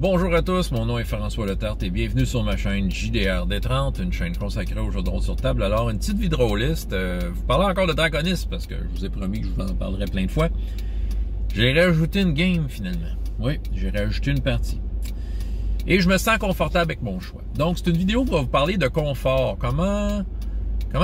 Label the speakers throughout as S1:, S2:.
S1: Bonjour à tous, mon nom est François Letarte et bienvenue sur ma chaîne JDR D30, une chaîne consacrée aux jeux de rôle sur table. Alors, une petite vie de rôliste, vous parlez encore de Draconis parce que je vous ai promis que je vous en parlerai plein de fois. J'ai rajouté une game finalement. Oui, j'ai rajouté une partie. Et je me sens confortable avec mon choix. Donc, c'est une vidéo pour vous parler de confort. Comment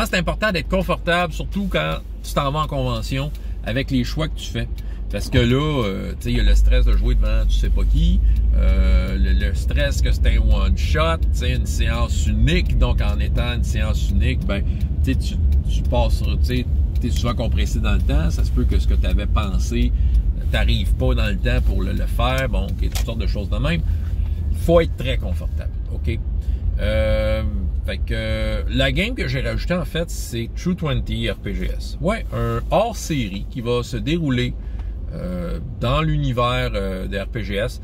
S1: c'est important d'être confortable, surtout quand tu t'en vas en convention avec les choix que tu fais. Parce que là, tu sais, il y a le stress de jouer devant tu sais pas qui, le stress que c'est un one-shot, tu sais, une séance unique. Donc, en étant une séance unique, ben, tu sais, tu passes, tu sais, t'es souvent compressé dans le temps. Ça se peut que ce que tu avais pensé, t'arrives pas dans le temps pour le faire. Bon, OK, toutes sortes de choses de même. Il faut être très confortable, OK? Fait que la game que j'ai rajoutée, en fait, c'est True 20 RPGS. Ouais, un hors-série qui va se dérouler dans l'univers de RPGS.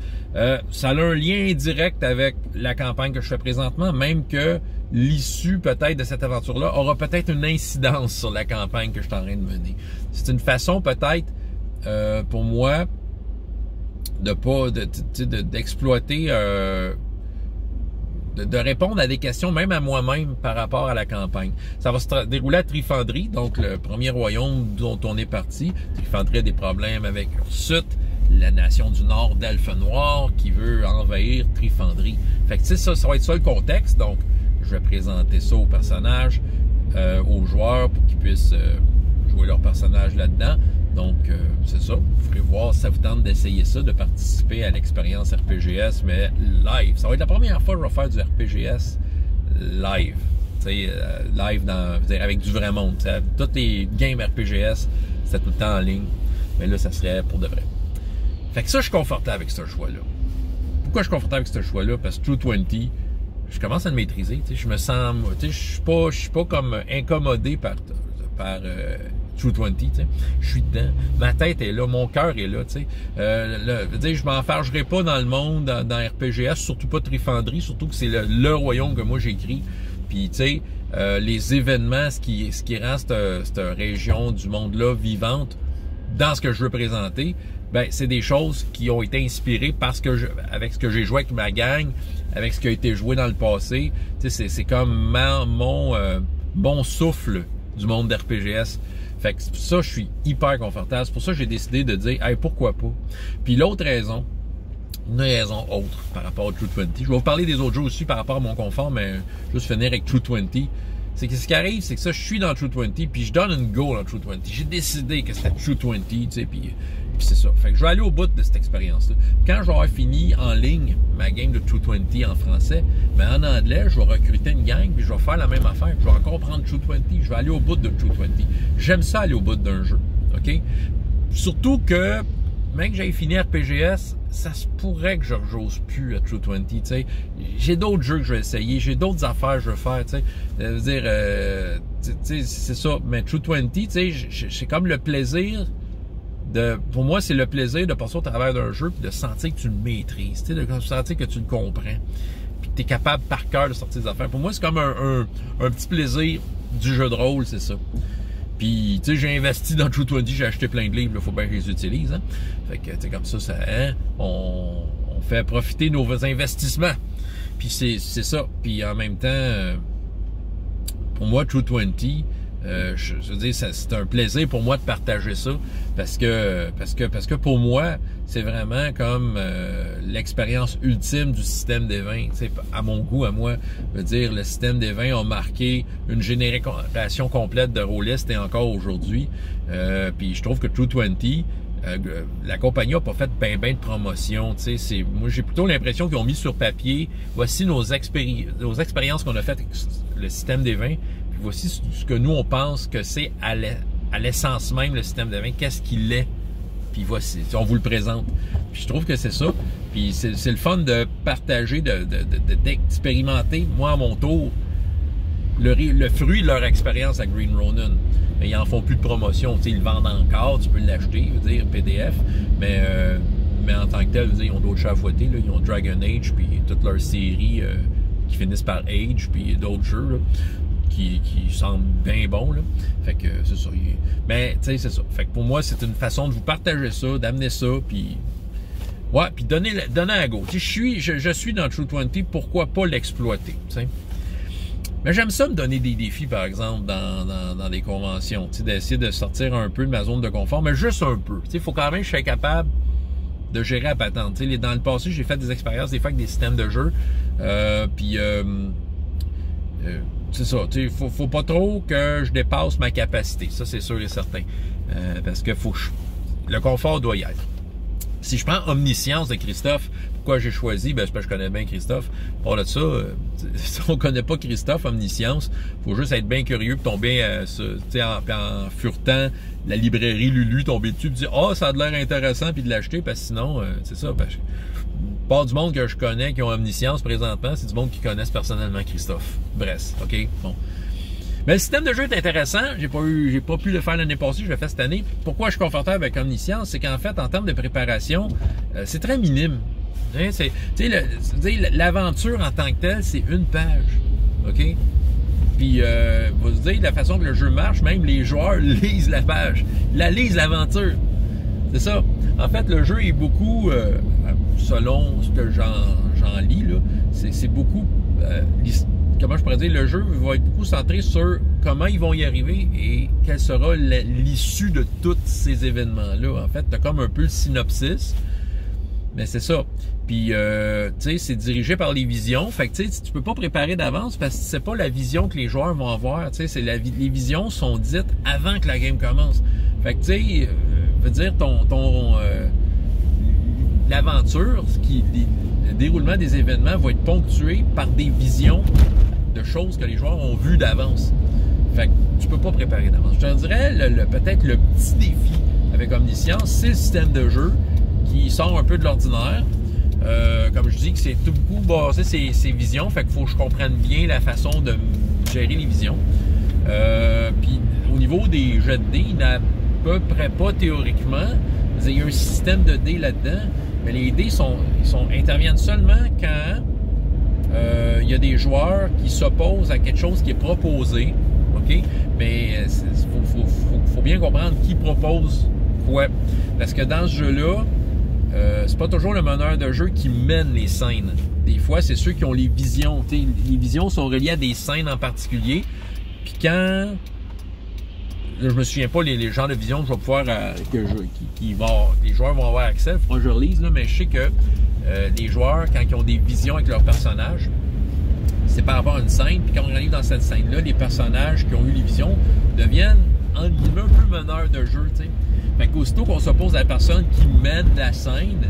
S1: Ça a un lien direct avec la campagne que je fais présentement, même que l'issue peut-être de cette aventure-là aura peut-être une incidence sur la campagne que je suis en train de mener. C'est une façon peut-être pour moi de pas d'exploiter de répondre à des questions, même à moi-même, par rapport à la campagne. Ça va se dérouler à Trifandrie, donc le premier royaume dont on est parti. Trifandrie a des problèmes avec Ursut, la nation du Nord d'Elfe Noir, qui veut envahir Trifandrie. Fait que tu sais, ça va être ça le contexte, donc je vais présenter ça aux personnages, aux joueurs, pour qu'ils puissent jouer leur personnage là-dedans. Donc, c'est ça. Vous ferez voir si ça vous tente d'essayer ça, de participer à l'expérience RPGS, mais live. Ça va être la première fois que je vais faire du RPGS live. Tu sais, live avec du vrai monde. T'sais, toutes les games RPGS, c'était tout le temps en ligne. Mais là, ça serait pour de vrai. Fait que ça, je suis confortable avec ce choix-là. Pourquoi je suis confortable avec ce choix-là? Parce que True 20, je commence à le maîtriser. Je me sens... Je suis pas comme incommodé par True 20, je suis dedans, ma tête est là, mon cœur est là, je m'enfargerai pas dans le monde, dans RPGS, surtout pas Trifandrie, surtout que c'est le royaume que moi j'écris, puis tu sais, les événements, ce qui rend cette région du monde-là vivante, dans ce que je veux présenter, ben c'est des choses qui ont été inspirées parce que avec ce que j'ai joué avec ma gang, avec ce qui a été joué dans le passé, tu sais, c'est comme mon bon souffle du monde d'RPGS. Fait que ça, je suis hyper confortable. C'est pour ça que j'ai décidé de dire, hey, pourquoi pas? Puis l'autre raison, une raison autre par rapport à True 20, je vais vous parler des autres jeux aussi par rapport à mon confort, mais juste finir avec True 20. C'est que ce qui arrive, c'est que ça, je suis dans True 20, puis je donne une go dans True 20. J'ai décidé que c'était True 20, tu sais, puis c'est ça. Fait que je vais aller au bout de cette expérience-là. Quand je vais avoir fini en ligne ma game de True 20 en français, mais en anglais, je vais recruter une gang, puis je vais faire la même affaire. Puis je vais encore prendre True 20. Je vais aller au bout de True 20. J'aime ça aller au bout d'un jeu, OK? Surtout que, même que j'aille fini RPGS, ça se pourrait que je n'ose plus à True 20, tu sais. J'ai d'autres jeux que je vais essayer, j'ai d'autres affaires que je veux faire, tu sais. C'est ça. Mais True 20, tu sais, c'est comme le plaisir pour moi, c'est le plaisir de passer au travers d'un jeu et de sentir que tu le maîtrises, de sentir que tu le comprends, puis que tu es capable par cœur de sortir des affaires. Pour moi, c'est comme un petit plaisir du jeu de rôle, c'est ça. Puis, tu sais, j'ai investi dans True 20, j'ai acheté plein de livres, il faut bien que je les utilise, hein. Fait que, tu sais, comme ça, hein, on fait profiter nos investissements. Puis c'est ça. Puis en même temps, pour moi, True 20, je veux dire, c'est un plaisir pour moi de partager ça parce que pour moi, c'est vraiment comme l'expérience ultime du système des vins. Tu sais, à mon goût, à moi, je veux dire, le système des vins a marqué une génération complète de rôlistes et encore aujourd'hui. Puis je trouve que True 20, la compagnie n'a pas fait ben de promotion. Tu sais, moi j'ai plutôt l'impression qu'ils ont mis sur papier, voici nos expériences qu'on a faites avec le système des vins. Voici ce que nous, on pense que c'est à l'essence même, le système de vin. Qu'est-ce qu'il est? Puis voici, on vous le présente. Puis je trouve que c'est ça. Puis c'est le fun de partager, d'expérimenter, moi, à mon tour, le fruit de leur expérience à Green Ronin. Mais ils en font plus de promotion. Tu sais, ils le vendent encore, tu peux l'acheter, je veux dire, PDF. Mais en tant que tel, je veux dire, ils ont d'autres chats à fouetter. Là. Ils ont Dragon Age, puis toute leur série qui finissent par Age, puis d'autres jeux, là. Qui semble bien bon, là. Fait que c'est ça. Mais, tu sais, c'est ça. Fait que pour moi, c'est une façon de vous partager ça, d'amener ça, puis Ouais, puis donner à go. Je suis dans True 20, pourquoi pas l'exploiter, t'sais? Mais j'aime ça me donner des défis, par exemple, dans des conventions, d'essayer de sortir un peu de ma zone de confort, mais juste un peu. Il faut quand même que je sois capable de gérer à patente. Dans le passé, j'ai fait des expériences, des fois avec des systèmes de jeu, c'est ça, faut pas trop que je dépasse ma capacité, ça c'est sûr et certain, parce que le confort doit y être. Si je prends Omniscience de Christophe, pourquoi j'ai choisi? Ben, c'est parce que je connais bien Christophe. Pour de ça, si on connaît pas Christophe, Omniscience, faut juste être bien curieux et tomber en furetant la librairie Lulu, tomber dessus et dire « Ah, ça a l'air intéressant » puis de l'acheter, parce que sinon, c'est ça, parce que part du monde que je connais qui ont Omniscience présentement, c'est du monde qui connaissent personnellement Christophe. Bref, OK? Bon. Mais le système de jeu est intéressant. J'ai pas pu le faire l'année passée, je l'ai fait cette année. Pourquoi je suis confortable avec Omniscience? C'est qu'en fait, en termes de préparation, c'est très minime. L'aventure en tant que telle, c'est une page. OK? Puis, vous dire, de la façon que le jeu marche, même les joueurs lisent la page. Lisent l'aventure. C'est ça. En fait, le jeu est beaucoup, selon ce que j'en lis, là, c'est beaucoup... comment je pourrais dire, le jeu va être beaucoup centré sur comment ils vont y arriver et quelle sera l'issue de tous ces événements-là. En fait, tu as comme un peu le synopsis, mais c'est ça. Puis, tu sais, c'est dirigé par les visions. Fait que, tu sais, tu peux pas préparer d'avance parce que c'est pas la vision que les joueurs vont avoir. Tu sais, les visions sont dites avant que la game commence. Fait que, tu sais, veut dire, l'aventure, le déroulement des événements va être ponctué par des visions de choses que les joueurs ont vues d'avance. Fait que tu peux pas préparer d'avance. Je te dirais, peut-être le petit défi avec Omniscience, c'est le système de jeu qui sort un peu de l'ordinaire. Comme je dis, que c'est tout beaucoup basé ces visions. Fait qu'il faut que je comprenne bien la façon de gérer les visions. Puis au niveau des jets de dés, il n'y a à peu près pas théoriquement. Il y a un système de dés là-dedans, mais les dés interviennent seulement quand il y a des joueurs qui s'opposent à quelque chose qui est proposé. OK? Mais faut bien comprendre qui propose quoi. Parce que dans ce jeu-là, c'est pas toujours le meneur de jeu qui mène les scènes. Des fois, c'est ceux qui ont les visions. T'sais, les visions sont reliées à des scènes en particulier. Puis quand... Là, je me souviens pas les genres de visions que je vais pouvoir... les joueurs vont avoir accès. Il faudra que je relise, là, mais je sais que les joueurs, quand ils ont des visions avec leur personnage, c'est par rapport à une scène. Puis quand on arrive dans cette scène-là, les personnages qui ont eu les visions deviennent, entre guillemets, un peu meneurs de jeu, tu sais. Fait qu'aussitôt qu'on s'oppose à la personne qui mène la scène,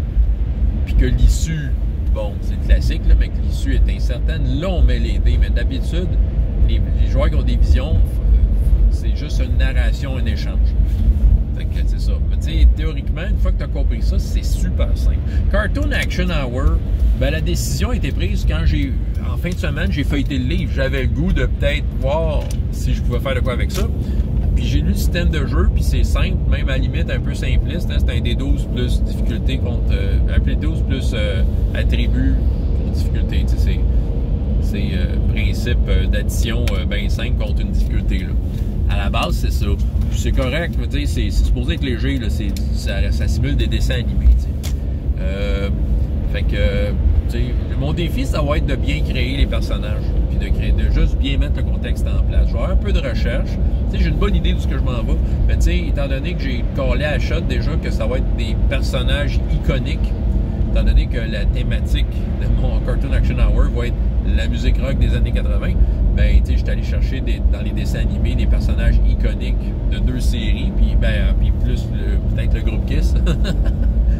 S1: puis que l'issue, bon, c'est classique, là, mais que l'issue est incertaine, là, on met les dés. Mais d'habitude, les joueurs qui ont des visions, c'est juste une narration, un échange. Fait que c'est ça. Mais tu sais, théoriquement, une fois que tu as compris ça, c'est super simple. Cartoon Action Hour, ben, la décision a été prise quand en fin de semaine, j'ai feuilleté le livre. J'avais le goût de peut-être voir si je pouvais faire de quoi avec ça. Puis j'ai lu le système de jeu, puis c'est simple, même à la limite un peu simpliste. Hein, c'est un D12 plus difficulté contre... un D12 plus attribut pour difficulté. Tu sais, c'est principe d'addition bien simple contre une difficulté, là. À la base, c'est ça. C'est correct, je veux dire, c'est supposé être léger, là, ça simule des dessins animés. Fait que, mon défi, ça va être de bien créer les personnages, puis de juste bien mettre le contexte en place. Je vais avoir un peu de recherche. J'ai une bonne idée de ce que je m'en vais, mais étant donné que j'ai collé à la shot déjà que ça va être des personnages iconiques, étant donné que la thématique de mon Cartoon Action Hour va être la musique rock des années 80, ben, je suis allé chercher dans les dessins animés des personnages iconiques de 2 séries, puis plus peut-être le groupe Kiss.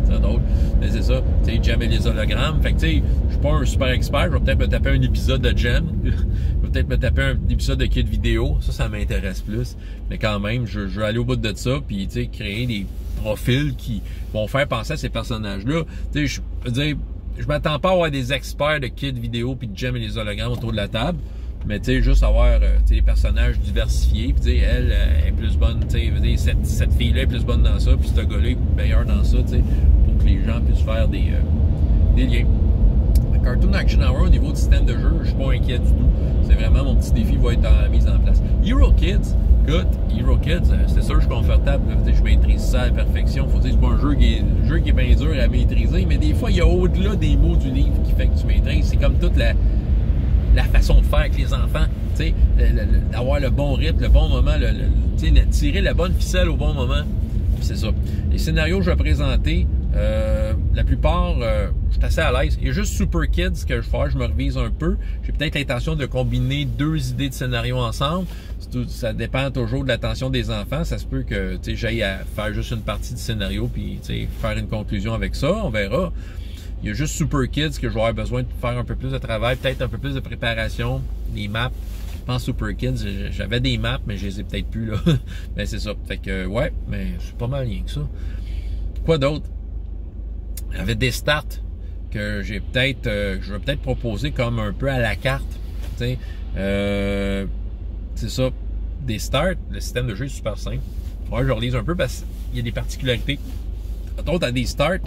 S1: C'est drôle. Mais c'est ça. Jam et les hologrammes. Fait que, je suis pas un super expert. Je vais peut-être me taper un épisode de Jam. Je vais peut-être me taper un épisode de Kid Vidéo. Ça m'intéresse plus. Mais quand même, je vais aller au bout de ça, puis, créer des profils qui vont faire penser à ces personnages-là. Je veux dire, je m'attends pas à avoir des experts de Kid Vidéo puis de Jam et les hologrammes autour de la table. Mais juste avoir des personnages diversifiés, puis elle est plus bonne, cette fille-là est plus bonne dans ça, puis ce gars-là est meilleur dans ça, pour que les gens puissent faire des liens. Cartoon Action Hour, au niveau du système de jeu, je suis pas inquiet du tout. C'est vraiment mon petit défi va être dans la mise en place. Hero Kids, Écoute, Hero Kids, c'est sûr que je suis confortable. Je maîtrise ça à la perfection. Faut dire, c'est pas un jeu qui est bien dur à maîtriser, mais des fois, il y a au-delà des mots du livre qui fait que tu maîtrises. C'est comme toute la façon de faire avec les enfants. D'avoir le bon rythme, le bon moment, tirer la bonne ficelle au bon moment. C'est ça. Les scénarios que je vais présenter, la plupart, je suis assez à l'aise. Il y a juste Super Kids que je fais, je me revise un peu. J'ai peut-être l'intention de combiner 2 idées de scénario ensemble. Ça dépend toujours de l'attention des enfants. Ça se peut que j'aille à faire juste une partie du scénario puis faire une conclusion avec ça. On verra. Il y a juste Super Kids que je vais avoir besoin de faire un peu plus de travail, peut-être un peu plus de préparation, les maps. Je pense Super Kids, j'avais des maps, mais je les ai peut-être plus là. Mais c'est ça. Fait que ouais, mais c'est pas mal rien que ça. Quoi d'autre? Il y avait des starts que je vais peut-être proposer comme un peu à la carte. C'est ça. Des starts, le système de jeu est super simple. Ouais, je relise un peu parce qu'il y a des particularités. D'autres, à des starts,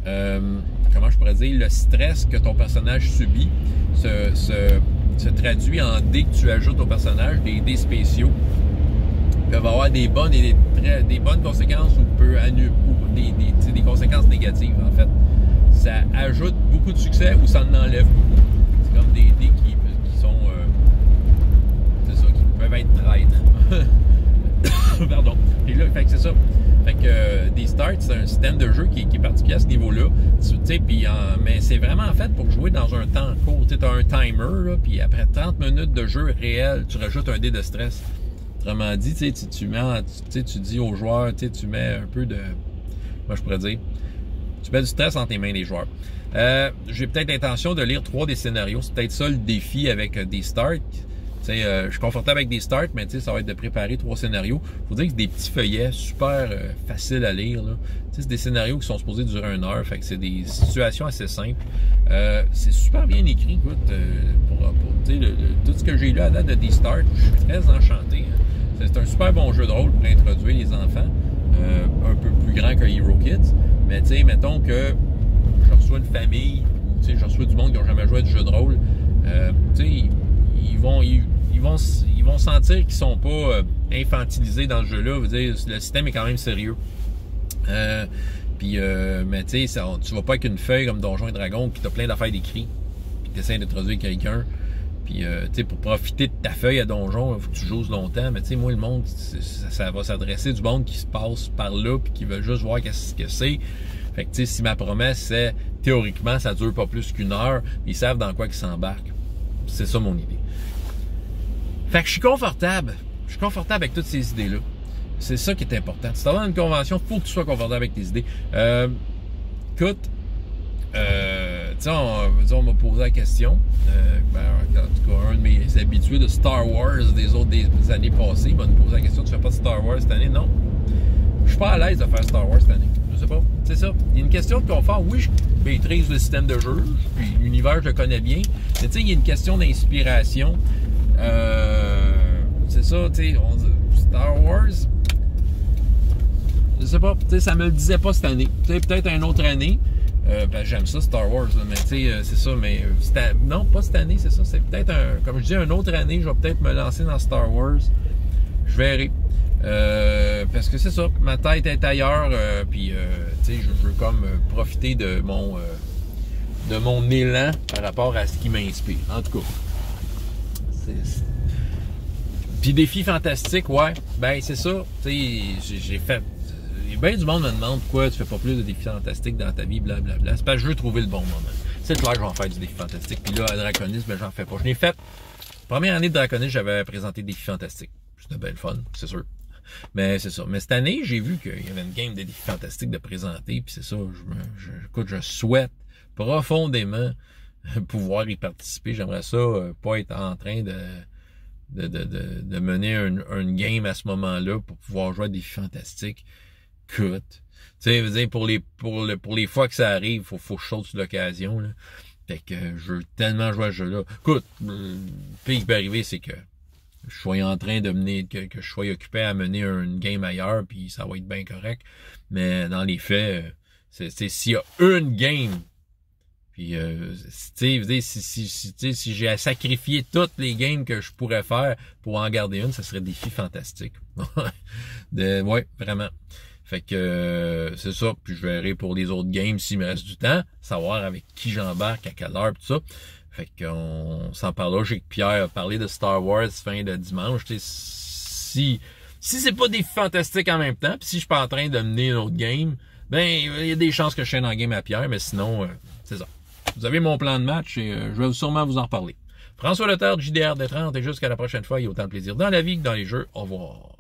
S1: comment je pourrais dire, le stress que ton personnage subit se traduit en dés que tu ajoutes au personnage, des dés spéciaux. Ils peuvent avoir des bonnes et des bonnes conséquences ou des conséquences négatives, en fait. Ça ajoute beaucoup de succès ou ça en enlève beaucoup. C'est comme des dés qui sont... c'est ça, qui peuvent être traîtres. Pardon. Et là, fait que c'est ça. Fait que des starts, c'est un système de jeu qui est particulier à ce niveau-là. Mais c'est vraiment fait pour jouer dans un temps court. Tu as un timer, puis après 30 minutes de jeu réel, tu rajoutes un dé de stress. Autrement dit, tu dis aux joueurs, tu mets un peu de... Moi, je pourrais dire... Tu mets du stress entre les mains des joueurs. J'ai peut-être l'intention de lire 3 des scénarios. C'est peut-être ça le défi avec des starts. Je suis confortable avec des starts, mais ça va être de préparer 3 scénarios. Faut dire que c'est des petits feuillets super faciles à lire. C'est des scénarios qui sont supposés durer 1 heure. Fait que c'est des situations assez simples. C'est super bien écrit. Écoute, tout ce que j'ai lu à date de des starts, je suis très enchanté. C'est un super bon jeu de rôle pour introduire les enfants. Un peu plus grand que Hero Kids. Mais mettons que je reçois une famille, ou je reçois du monde qui n'a jamais joué à du jeu de rôle. Ils vont sentir qu'ils sont pas infantilisés dans le jeu-là. Le système est quand même sérieux. Mais tu vas pas avec une feuille comme Donjons et Dragons, puis tu as plein d'affaires d'écrits, puis tu essaies d'introduire quelqu'un. Puis, pour profiter de ta feuille à donjon, il faut que tu joues longtemps. Mais moi, le monde, ça va s'adresser du monde qui se passe par là, puis qui veut juste voir qu'est-ce que c'est. Fait que, si ma promesse, c'est, théoriquement, ça dure pas plus qu'1 heure, ils savent dans quoi ils s'embarquent. C'est ça mon idée. Fait que je suis confortable. Je suis confortable avec toutes ces idées-là. C'est ça qui est important. Si tu vas dans une convention, il faut que tu sois confortable avec tes idées. Écoute, on m'a posé la question. En tout cas, un de mes habitués de Star Wars des années passées m'a posé la question: tu fais pas de Star Wars cette année? Non. Je suis pas à l'aise de faire Star Wars cette année. Je sais pas. C'est ça. Il y a une question de confort. Oui, je maîtrise le système de jeu, puis l'univers, je le connais bien. Mais il y a une question d'inspiration. C'est ça, Star Wars. Je sais pas, ça me le disait pas cette année. Peut-être une autre année. J'aime ça, Star Wars, là, mais c'est ça, mais non, pas cette année, c'est ça. C'est peut-être, comme je dis, une autre année, je vais peut-être me lancer dans Star Wars. Je verrai. Parce que c'est ça, ma tête est ailleurs, je veux comme profiter de mon élan par rapport à ce qui m'inspire. En tout cas, puis défi fantastique, ouais, c'est ça. J'ai fait. Bien du monde me demande pourquoi tu fais pas plus de défis fantastiques dans ta vie, blablabla. C'est parce que je veux trouver le bon moment. C'est clair que je vais en faire du défi fantastique. Puis là, à Draconis, j'en fais pas. Je l'ai fait. Première année de Draconis, j'avais présenté des défis fantastiques. C'était bien le fun, c'est sûr. Mais c'est ça. Mais cette année, j'ai vu qu'il y avait une game de défis fantastiques de présenter. Puis c'est ça, écoute, je souhaite profondément pouvoir y participer. J'aimerais ça pas être en train de mener une game à ce moment-là pour pouvoir jouer à des défis fantastiques. Écoute, pour les fois que ça arrive, faut que je saute sur l'occasion, là. Fait que je veux tellement jouer à ce jeu-là. Écoute, le pire qui peut arriver, c'est que je sois en train de mener, que je sois occupé à mener une game ailleurs, puis ça va être bien correct. Mais dans les faits, s'il y a une game Puis, si j'ai à sacrifier toutes les games que je pourrais faire pour en garder une, ça serait des défi fantastique. Ouais, vraiment. Fait que c'est ça. Puis je verrai pour les autres games s'il me reste du temps, savoir avec qui j'embarque, à quelle heure, tout ça. Fait qu'on s'en parlera. J'ai que Pierre a parlé de Star Wars fin de dimanche. Si c'est pas des fantastiques en même temps, puis si je suis pas en train de mener une autre game, ben il y a des chances que je chaîne en game à Pierre, mais sinon, c'est ça. Vous avez mon plan de match et je vais sûrement vous en reparler. François Leterre, JDR des 30 et jusqu'à la prochaine fois, il y a autant de plaisir dans la vie que dans les jeux. Au revoir.